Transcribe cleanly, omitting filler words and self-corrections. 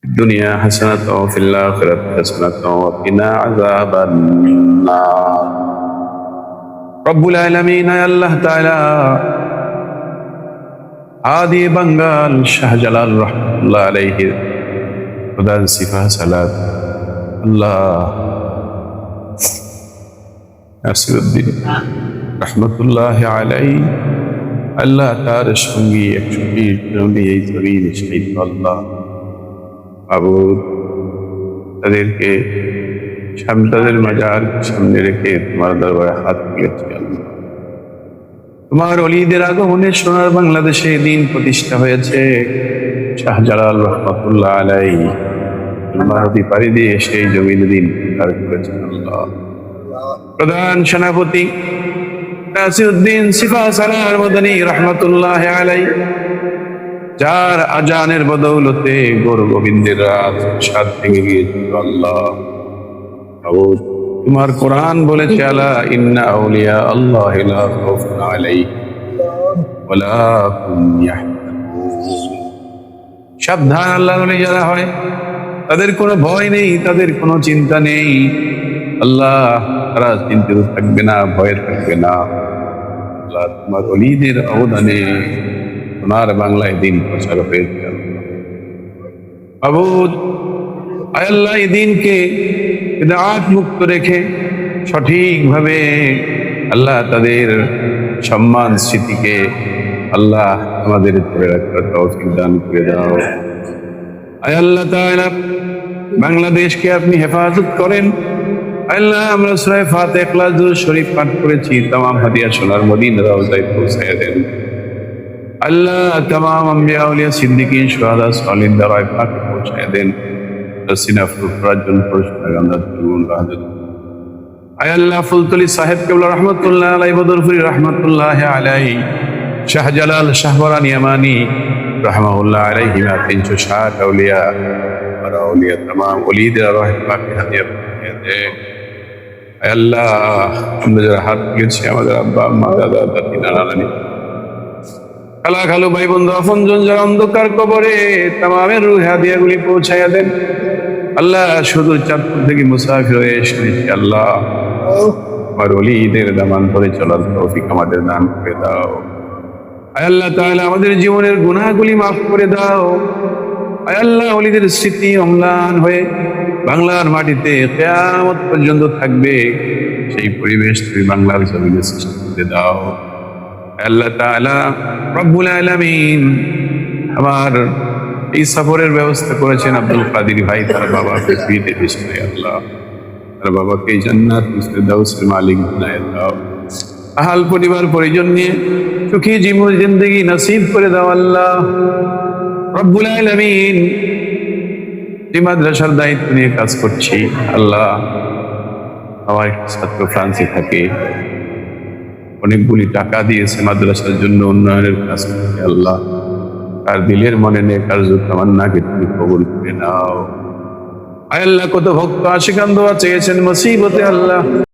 الدنيا حسنة وفي الآخرة حسنة وقنا عذاب النار رب العالمين يا الله تعالى আদি বাঙ্গাল শাহজালাল রহমাতুল্লাহ আলাইহি প্রধান সিফা সালাত আল্লাহ নাসিরউদ্দিন রহমাতুল্লাহ আলাইহি আল্লাহ তার সঙ্গী 120 জন এই জমিন শহীদ আল্লাহ আবুদ তাদেরকে তাদের মাজার সামনে রেখে তোমার দরবারে হাত তুলেছি আল্লাহ। তোমার ওলিদের আগমনে সোনার বাংলাদেশে দিন প্রতিষ্ঠা হয়েছে। শাহজালাল রহমাতুল্লাহ আলাইহি নদী পাড়ি দিয়ে সেই জমিনে দিন প্রচার করেছেন আল্লাহ। প্রধান সেনাপতি নাসিরউদ্দিন সিফা সালার মদনী রহমাতুল্লাহ আলাইহি যার আজানের বদৌলতে গৌর গোবিন্দের রাত সাত ভেঙে গিয়েছিল আল্লাহ। তোমার কোরআন বলেছে আলা ইন্না আউলিয়া আল্লাহ লা খাউফুন আলাইহিম ওয়া লা হুম ইয়াহজানুন। সাবধান, আল্লাহর ওলি যারা হয় তাদের কোনো ভয় নেই, তাদের কোনো চিন্তা নেই। আল্লাহ তারা চিন্তিত থাকবে না, ভয়ে থাকবে না। আল্লাহ তোমার ওলিদের অবদানে সোনার বাংলায় দিন প্রচার হয়েছে আবুদ। আল্লাহ এই দিনকে বিদআত মুক্ত রেখে সঠিকভাবে আল্লাহ তাদের সম্মান স্মৃতিকে আল্লাহ আমাদের ধরে রাখার তৌফিক দান করে দাও। আয় আল্লাহ তাআলা বাংলাদেশকে আপনি হেফাজত করেন। আল্লাহ আমরা সূরা ফাতিহা ইখলাস দুরূদ শরীফ পাঠ করেছি, तमाम হাদিয়া সোনার মদিনা রওজায় পৌঁছায় দেন আল্লাহ। तमाम আম্বিয়া আউলিয়া সিদ্দিকীন শুহাদা সালিহিন দরজায় পাকে পৌঁছায় দেন। ফুলতলি সাহেব কেবলা রহমতুল্লাহ আলাই, বদরপুরি রহমতুল্লাহ আলাই, শাহজালাল শাহবরান ইয়ামানি রহমাহুল্লাহ আলাইহি 360 আউলিয়া আর আউলিয়া तमाम ওলিদের রহ পাকে হাদিয়া দে। আল্লাহ আমরা যারা হাত তুলেছি আমাদের আব্বা আম্মা দাদা দাদি নানা নানি খালা খালু ভাই বন্ধু আপনজন যারা অন্ধকার কবরে তামামের রূহে হাদিয়াগুলি পৌঁছায়া দেন আল্লাহ। শুধু চাঁদপুর থেকে মুসাফির হয়ে এসেছি আল্লাহ, আমার ওলিদের দামান ধরে চলার তৌফিক আমাদের দান করে দাও। আয় আল্লাহ তাআলা আমাদের জীবনের গুনাহগুলি মাফ করে দাও। আয় আল্লাহ ওলিদের স্মৃতি অম্লান হয়ে বাংলার মাটিতে কিয়ামত পর্যন্ত থাকবে, সেই পরিবেশ তুমি বাংলার জমিনে সৃষ্টি করে দাও। আল্লাহ তাআলা রব্বুল আলামিন আমার এই সফরের ব্যবস্থা করেছেন আব্দুল কাদির ভাই, তার বাবা পৃথিবীতে বিস্ময় আল্লাহ, তার বাবাকে জান্নাত ফিরদাউসের মালিক বানায় দাও। আহাল পরিবার পরিজন নিয়ে সুখী জীবন জিন্দেগি নসিব করে দাও আল্লাহ রব্বুল আলামিন। এই মাদ্রাসার দায়িত্ব নিয়ে কাজ করছি আল্লাহ। আমার একটা ছাত্র ফ্রান্সে থাকে, অনেকগুলি টাকা দিয়েছে মাদ্রাসার জন্য, উন্নয়নের কাজ করছে আল্লাহ। তার দিলের মনে নেই কার্য তামান্নাকে তুমি কবুল করে নাও। আয় আল্লাহ কত ভক্ত আশিকান দোয়া চেয়েছেন মুসিবতে আল্লাহ